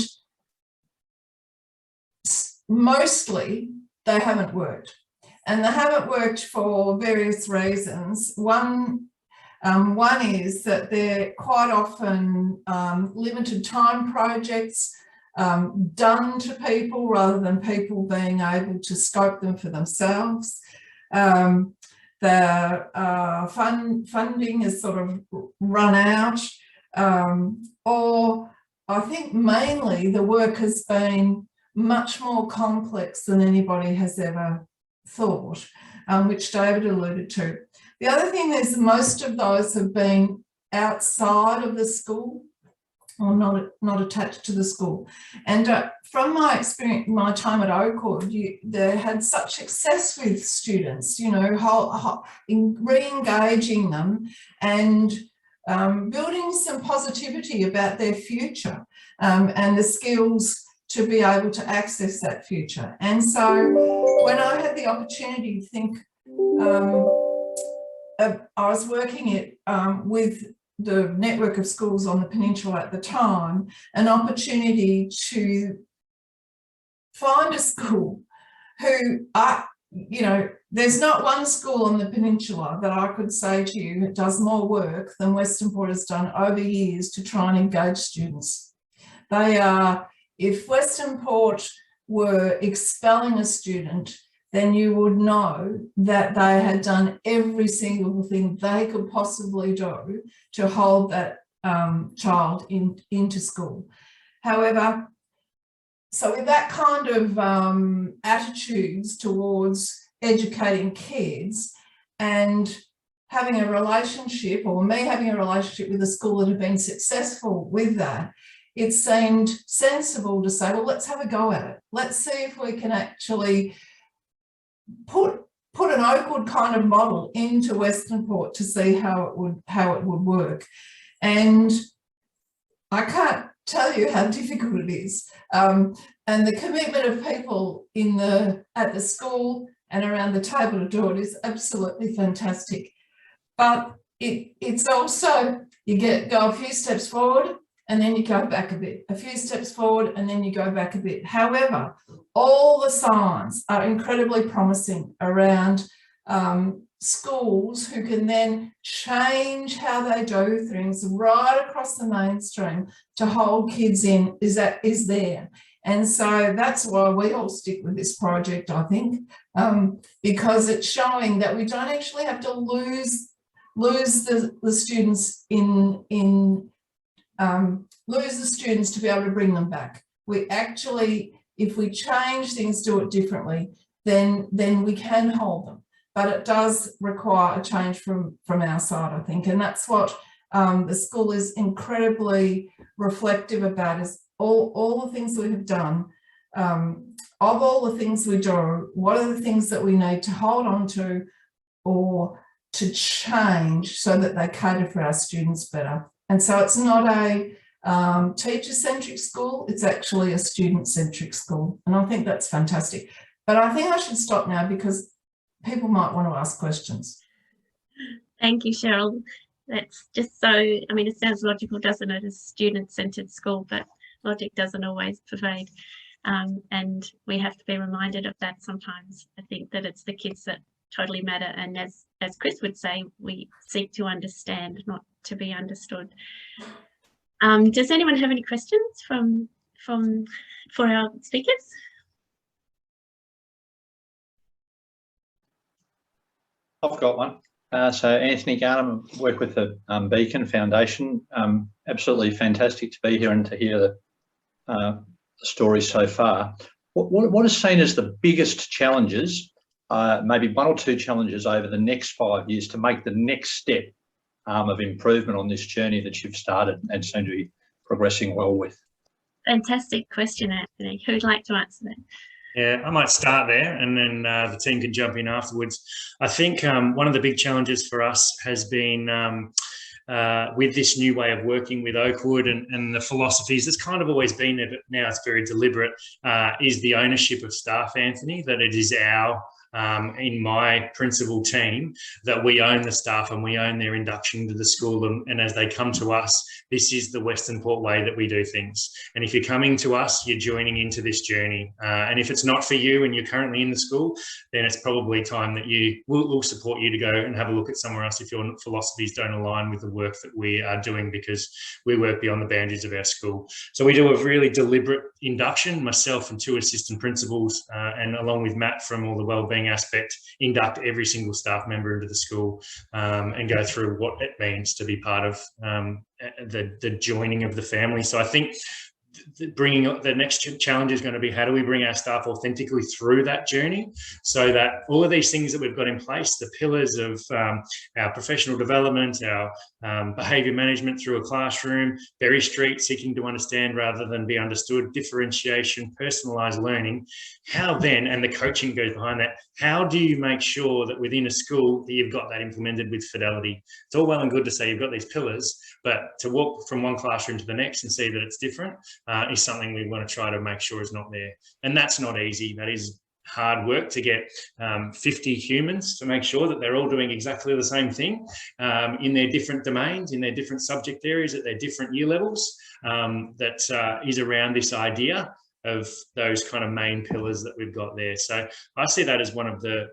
mostly they haven't worked. And they haven't worked for various reasons. One is that they're quite often limited time projects done to people rather than people being able to scope them for themselves. The funding is sort of run out, or I think mainly the work has been much more complex than anybody has ever thought, which David alluded to. The other thing is most of those have been outside of the school or not attached to the school. And from my experience, my time at Oakwood, they had such success with students, you know, in re-engaging them and building some positivity about their future and the skills to be able to access that future. And so when I had the opportunity to think, I was working with the network of schools on the peninsula at the time, an opportunity to find a school who, you know, there's not one school on the peninsula that I could say to you that does more work than Western Port has done over years to try and engage students. They are, if Western Port were expelling a student, then you would know that they had done every single thing they could possibly do to hold that child into school. However, so with that kind of attitudes towards educating kids and having a relationship, or me having a relationship with a school that had been successful with that, it seemed sensible to say, well, let's have a go at it. Let's see if we can actually put put an Oakwood kind of model into Western Port to see how it would work. And I can't tell you how difficult it is. And the commitment of people at the school and around the table to do it is absolutely fantastic. But it's also, you go a few steps forward and then you go back a bit, a few steps forward and then you go back a bit. However, all the signs are incredibly promising around schools who can then change how they do things right across the mainstream to hold kids in is there. And so that's why we all stick with this project, I think, because it's showing that we don't actually have to lose the students lose the students to be able to bring them back. We actually, if we change things, do it differently, then we can hold them. But it does require a change from our side, I think. And that's what the school is incredibly reflective about, is all the things we have done. Of all the things we do, what are the things that we need to hold on to or to change so that they cater for our students better? And so it's not a teacher-centric school, it's actually a student-centric school. And I think that's fantastic. But I think I should stop now because people might want to ask questions. Thank you, Cheryl. That's just so, I mean, it sounds logical, doesn't it? A student-centered school, but logic doesn't always pervade. And we have to be reminded of that sometimes. I think that it's the kids that totally matter. And as Chris would say, we seek to understand, not to be understood. Does anyone have any questions for our speakers? I've got one. So Anthony Garnham, work with the Beacon Foundation. Absolutely fantastic to be here and to hear the stories so far. What is seen as the biggest challenges, maybe one or two challenges over the next 5 years to make the next step of improvement on this journey that you've started and seem to be progressing well with? Fantastic question, Anthony. Who'd like to answer that? Yeah, I might start there and then the team can jump in afterwards. I think one of the big challenges for us has been with this new way of working with Oakwood and the philosophies that's kind of always been there, but now it's very deliberate, is the ownership of staff, Anthony, that it is our in my principal team, that we own the staff and we own their induction to the school. And as they come to us, this is the Western Port way that we do things. And if you're coming to us, you're joining into this journey. And if it's not for you and you're currently in the school, then it's probably time that we'll support you to go and have a look at somewhere else if your philosophies don't align with the work that we are doing, because we work beyond the boundaries of our school. So we do a really deliberate induction, myself and 2 assistant principals, and along with Matt from all the wellbeing aspect, induct every single staff member into the school and go through what it means to be part of the joining of the family. So I think bringing up the next challenge is going to be, how do we bring our staff authentically through that journey so that all of these things that we've got in place, the pillars of our professional development, our behaviour management through a classroom, Berry Street, seeking to understand rather than be understood, differentiation, personalised learning, how then, and the coaching goes behind that, how do you make sure that within a school that you've got that implemented with fidelity? It's all well and good to say you've got these pillars, but to walk from one classroom to the next and see that it's different is something we want to try to make sure is not there. And that's not easy. That is hard work to get 50 humans to make sure that they're all doing exactly the same thing in their different domains, in their different subject areas, at their different year levels, that is around this idea of those kind of main pillars that we've got there. So I see that as one of the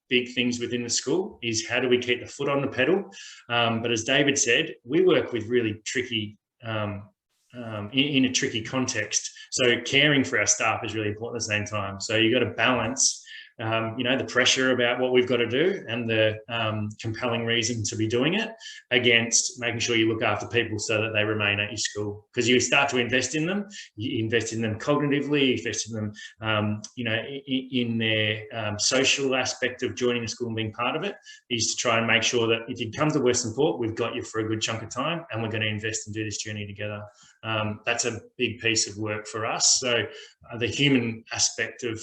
big things within the school, is how do we keep the foot on the pedal? But as David said, we work with really tricky in a tricky context. So caring for our staff is really important at the same time. So you've got to balance, the pressure about what we've got to do and the compelling reason to be doing it against making sure you look after people so that they remain at your school. Because you start to invest in them, you invest in them cognitively, you invest in them, in their social aspect of joining the school and being part of it, is to try and make sure that if you come to Western Port, we've got you for a good chunk of time and we're going to invest and do this journey together. that's a big piece of work for us. So the human aspect of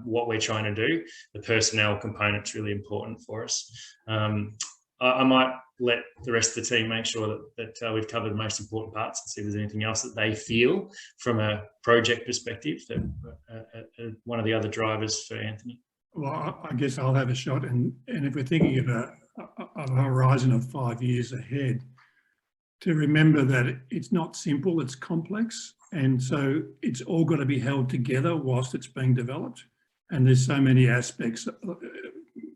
what we're trying to do, the personnel component is really important for us. I might let the rest of the team make sure that we've covered the most important parts and see if there's anything else that they feel from a project perspective that one of the other drivers for Anthony. Well, I guess I'll have a shot. And if we're thinking of a horizon of 5 years ahead, to remember that it's not simple, it's complex. And so it's all got to be held together whilst it's being developed. And there's so many aspects.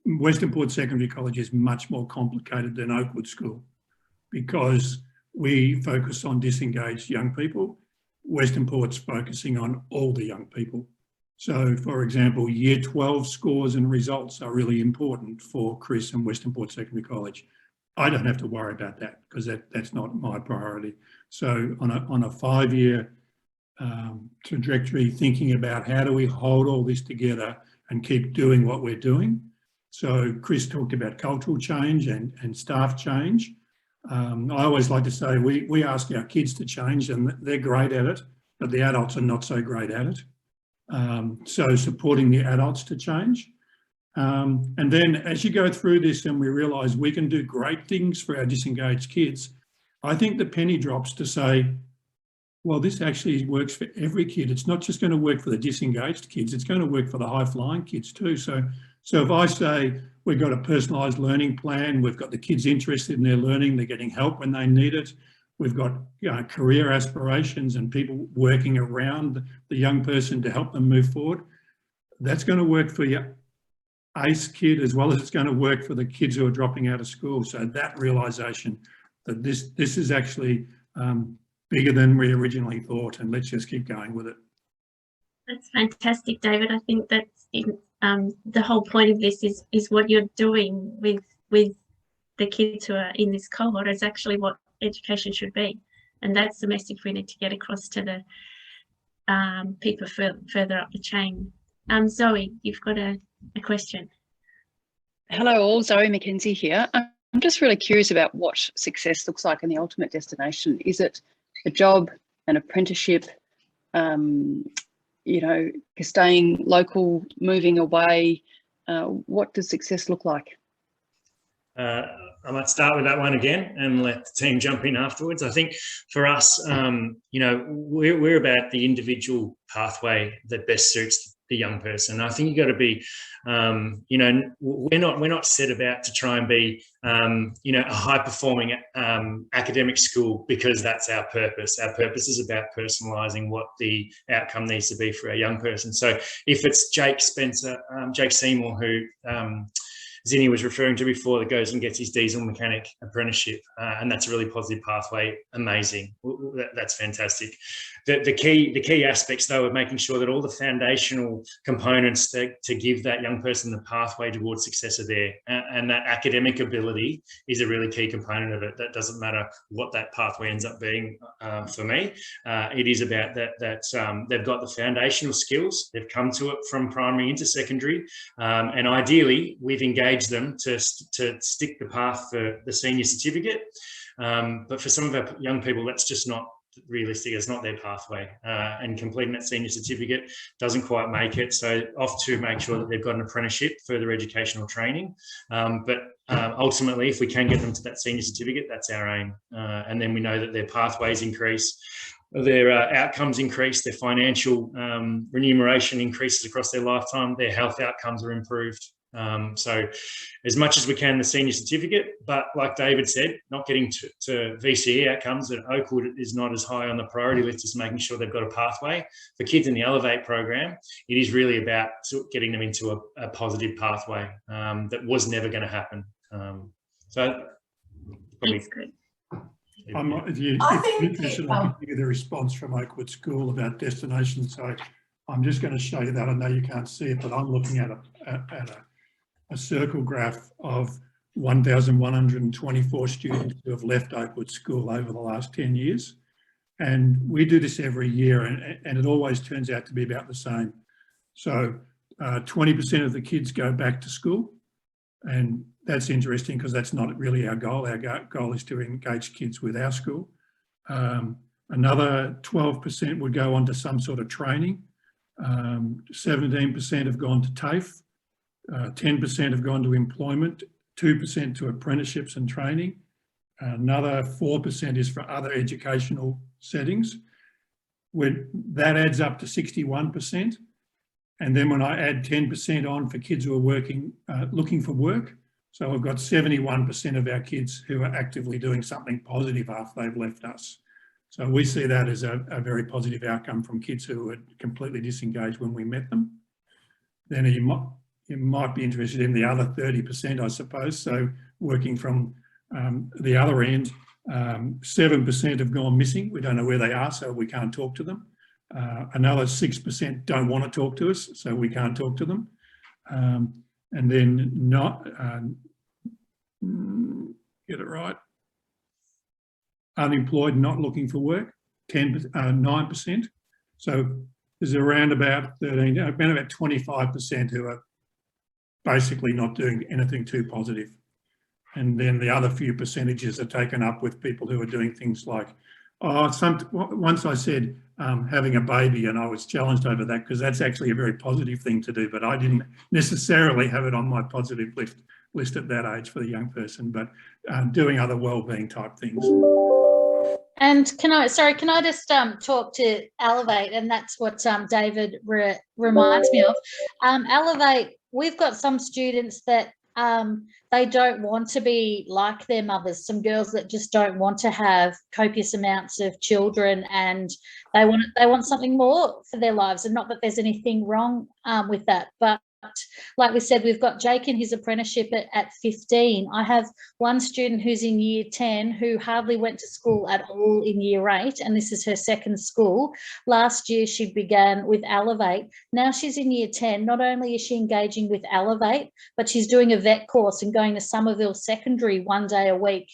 Western Port Secondary College is much more complicated than Oakwood School because we focus on disengaged young people. Western Port's focusing on all the young people. So, for example, Year 12 scores and results are really important for Chris and Western Port Secondary College. I don't have to worry about that because that's not my priority. So on a 5-year trajectory, thinking about how do we hold all this together and keep doing what we're doing. So Chris talked about cultural change and staff change. I always like to say we ask our kids to change and they're great at it, but the adults are not so great at it. So supporting the adults to change. And then as you go through this and we realise we can do great things for our disengaged kids, I think the penny drops to say, well, this actually works for every kid. It's not just going to work for the disengaged kids, it's going to work for the high-flying kids too. So if I say we've got a personalised learning plan, we've got the kids interested in their learning, they're getting help when they need it, we've got career aspirations and people working around the young person to help them move forward, that's going to work for your ACE kid as well as it's going to work for the kids who are dropping out of school. So that realisation that this is actually bigger than we originally thought, and let's just keep going with it. That's fantastic, David. I think that's the whole point of this is what you're doing with the kids who are in this cohort is actually what education should be, and that's the message we need to get across to the people further up the chain. Zoe, you've got a question. Hello all, Zoe McKenzie here. I'm just really curious about what success looks like in the ultimate destination. Is it a job, an apprenticeship, you know, staying local, moving away? What does success look like? I might start with that one again and let the team jump in afterwards. I think for us, you know, we're about the individual pathway that best suits the young person. I think you've got to be, you know, we're not set about to try and be, you know, a high-performing academic school because that's our purpose. Our purpose is about personalising what the outcome needs to be for our young person. So if it's Jake Seymour, who Zinni was referring to before, that goes and gets his diesel mechanic apprenticeship, and that's a really positive pathway. Amazing, that's fantastic. The key aspects though of making sure that all the foundational components to give that young person the pathway towards success are there, and that academic ability is a really key component of it. That doesn't matter what that pathway ends up being for me. It is about that they've got the foundational skills, they've come to it from primary into secondary, and ideally we've engaged them to stick the path for the senior certificate, but for some of our young people that's just not realistic. It's not their pathway, and completing that senior certificate doesn't quite make it, so off to make sure that they've got an apprenticeship, further educational training, but ultimately if we can get them to that senior certificate, that's our aim, and then we know that their pathways increase, their outcomes increase, their financial remuneration increases across their lifetime, their health outcomes are improved. So as much as we can the senior certificate, but like David said, not getting to VCE outcomes at Oakwood is not as high on the priority list as making sure they've got a pathway. For kids in the Elevate program, it is really about getting them into a positive pathway that was never going to happen. So probably. That's good. If you're interested, I can give you the response from Oakwood School about destination. So I'm just going to show you that. I know you can't see it, but I'm looking at a circle graph of 1,124 students who have left Oakwood School over the last 10 years. And we do this every year, and it always turns out to be about the same. So 20% of the kids go back to school, and that's interesting because that's not really our goal. Our goal is to engage kids with our school. Another 12% would go on to some sort of training. 17% have gone to TAFE. 10% have gone to employment. 2% to apprenticeships and training. Another 4% is for other educational settings. That adds up to 61%. And then when I add 10% on for kids who are working, looking for work, so I've got 71% of our kids who are actively doing something positive after they've left us. So we see that as a very positive outcome from kids who were completely disengaged when we met them. Then you might be interested in the other 30%, I suppose. So working from the other end, 7% have gone missing. We don't know where they are, so we can't talk to them. Another 6% don't want to talk to us, so we can't talk to them. And then get it right, unemployed, not looking for work, 9%. So there's around about 25% who are basically not doing anything too positive. And then the other few percentages are taken up with people who are doing things like, once I said having a baby, and I was challenged over that because that's actually a very positive thing to do, but I didn't necessarily have it on my positive list at that age for the young person, but doing other wellbeing type things. And can I just talk to Elevate, and that's what David reminds me of. Elevate, we've got some students that they don't want to be like their mothers, some girls that just don't want to have copious amounts of children, and they want something more for their lives. And not that there's anything wrong with that, but like we said, we've got Jake in his apprenticeship at 15. I have one student who's in year 10 who hardly went to school at all in year 8, and this is her second school. Last year she began with Elevate. Now she's in year 10. Not only is she engaging with Elevate, but she's doing a vet course and going to Somerville Secondary one day a week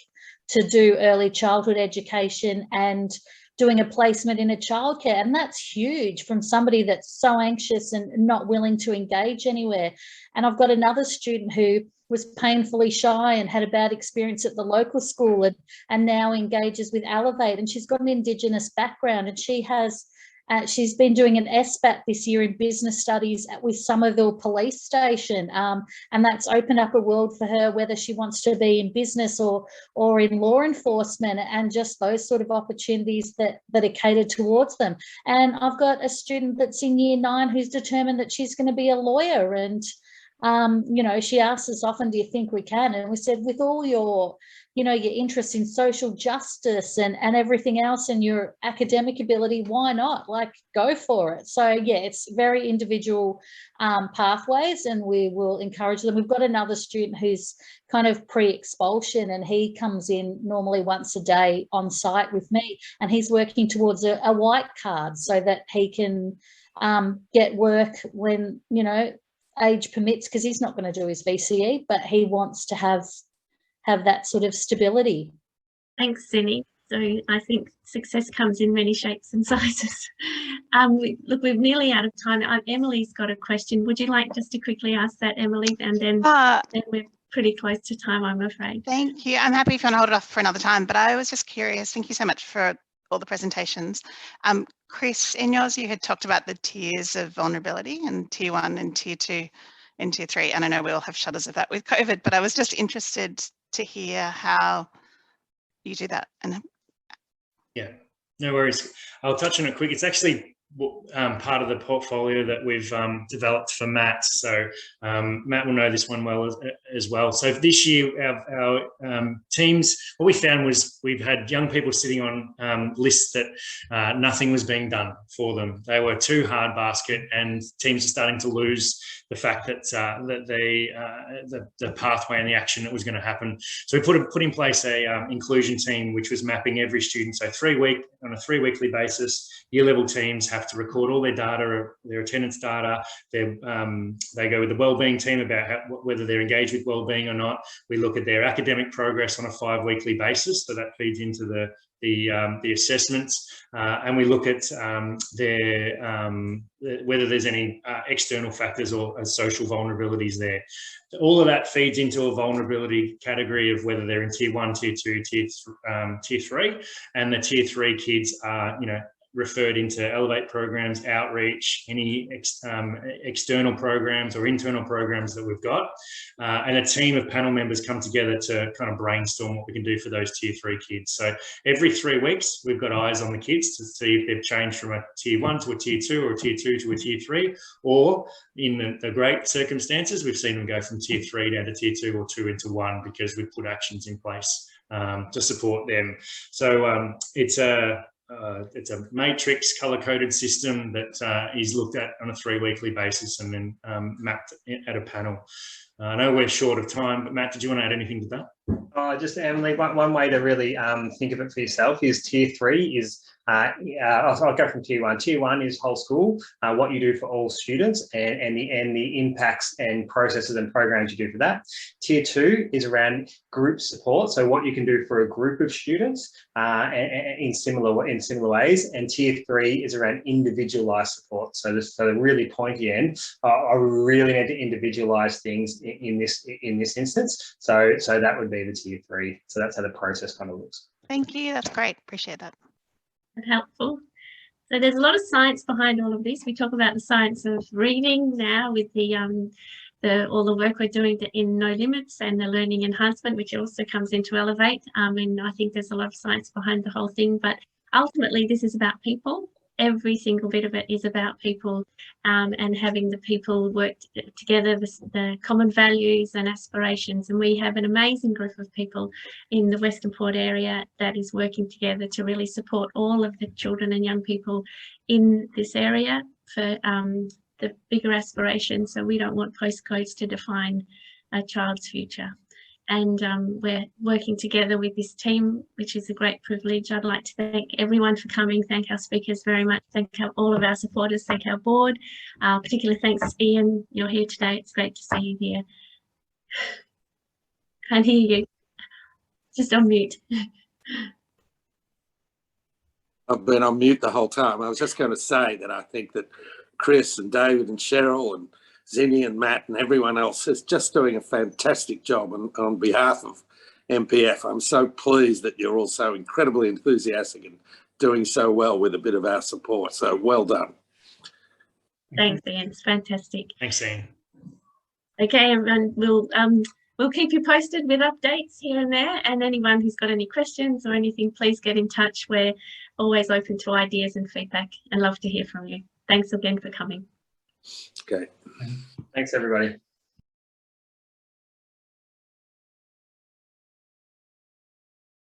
to do early childhood education and doing a placement in a childcare. And that's huge from somebody that's so anxious and not willing to engage anywhere. And I've got another student who was painfully shy and had a bad experience at the local school and now engages with Elevate. And she's got an Indigenous background, and she's been doing an SBAT this year in business studies with Somerville Police Station, and that's opened up a world for her, whether she wants to be in business or in law enforcement, and just those sort of opportunities that are catered towards them. And I've got a student that's in year 9 who's determined that she's going to be a lawyer, and she asks us often, do you think we can? And we said, with all your interest in social justice and everything else and your academic ability, why not? Like, go for it. So yeah, it's very individual pathways, and we will encourage them. We've got another student who's kind of pre-expulsion, and he comes in normally once a day on site with me, and he's working towards a white card so that he can get work when, age permits, because he's not going to do his VCE, but he wants to have that sort of stability. Thanks, Zinni. So I think success comes in many shapes and sizes. Look, we're nearly out of time. Emily's got a question. Would you like just to quickly ask that, Emily? And then we're pretty close to time, I'm afraid. Thank you. I'm happy if you want to hold it off for another time, but I was just curious. Thank you so much for all the presentations. Chris, in yours, you had talked about the tiers of vulnerability, and tier 1 and tier 2 and tier 3. And I know we all have shudders of that with COVID, but I was just interested to hear how you do that. And yeah, no worries. I'll touch on it quick. It's actually part of the portfolio that we've developed for Matt. So Matt will know this one well as well. So this year, our teams, what we found was we've had young people sitting on lists that nothing was being done for them. They were too hard basket, and teams are starting to lose the fact that the pathway and the action that was going to happen. So we put in place a inclusion team, which was mapping every student. So on a 3-weekly basis, year level teams have to record all their data, their attendance data. They go with the wellbeing team about whether they're engaged with wellbeing or not. We look at their academic progress on a 5-weekly basis, so that feeds into the the assessments, and we look at whether there's any external factors or social vulnerabilities there. All of that feeds into a vulnerability category of whether they're in tier 1, tier 2, tier 3, and the tier 3 kids are, referred into Elevate programs, outreach, any external programs or internal programs that we've got. And a team of panel members come together to kind of brainstorm what we can do for those tier 3 kids. So every 3 weeks, we've got eyes on the kids to see if they've changed from a tier 1 to a tier 2 or a tier 2 to a tier 3, or in the great circumstances, we've seen them go from tier 3 down to tier 2 or 2 into 1 because we've put actions in place to support them. So it's a matrix color-coded system that is looked at on a 3-weekly basis and then mapped at a panel. I know we're short of time, but Matt, did you want to add anything to that? Just Emily, one way to really think of it for yourself is tier 3 is, I'll go from tier 1. Tier 1 is whole school, what you do for all students and the impacts and processes and programs you do for that. Tier 2 is around group support, so what you can do for a group of students in similar ways. And tier 3 is around individualized support. So the really pointy end, I really need to individualize things in this instance. So that would be the tier 3. So that's how the process kind of looks. Thank you. That's great. Appreciate that. Helpful. So there's a lot of science behind all of this. We talk about the science of reading now with all the work we're doing in No Limits and the learning enhancement, which also comes into Elevate. And I think there's a lot of science behind the whole thing. But ultimately, this is about people. Every single bit of it is about people and having the people work together, the common values and aspirations. And we have an amazing group of people in the Western Port area that is working together to really support all of the children and young people in this area for the bigger aspirations. So we don't want postcodes to define a child's future. And we're working together with this team, which is a great privilege. I'd like to thank everyone for coming, thank our speakers very much, thank all of our supporters, thank our board. Particular thanks, Ian, you're here today. It's great to see you here. Can't hear you. Just on mute. I've been on mute the whole time. I was just going to say that I think that Chris and David and Cheryl and Zinni and Matt and everyone else is just doing a fantastic job on behalf of MPF. I'm so pleased that you're all so incredibly enthusiastic and doing so well with a bit of our support. So well done. Thanks, Ian. It's fantastic. Thanks, Ian. Okay, everyone, we'll keep you posted with updates here and there. And anyone who's got any questions or anything, please get in touch. We're always open to ideas and feedback and love to hear from you. Thanks again for coming. Okay. Thanks, everybody.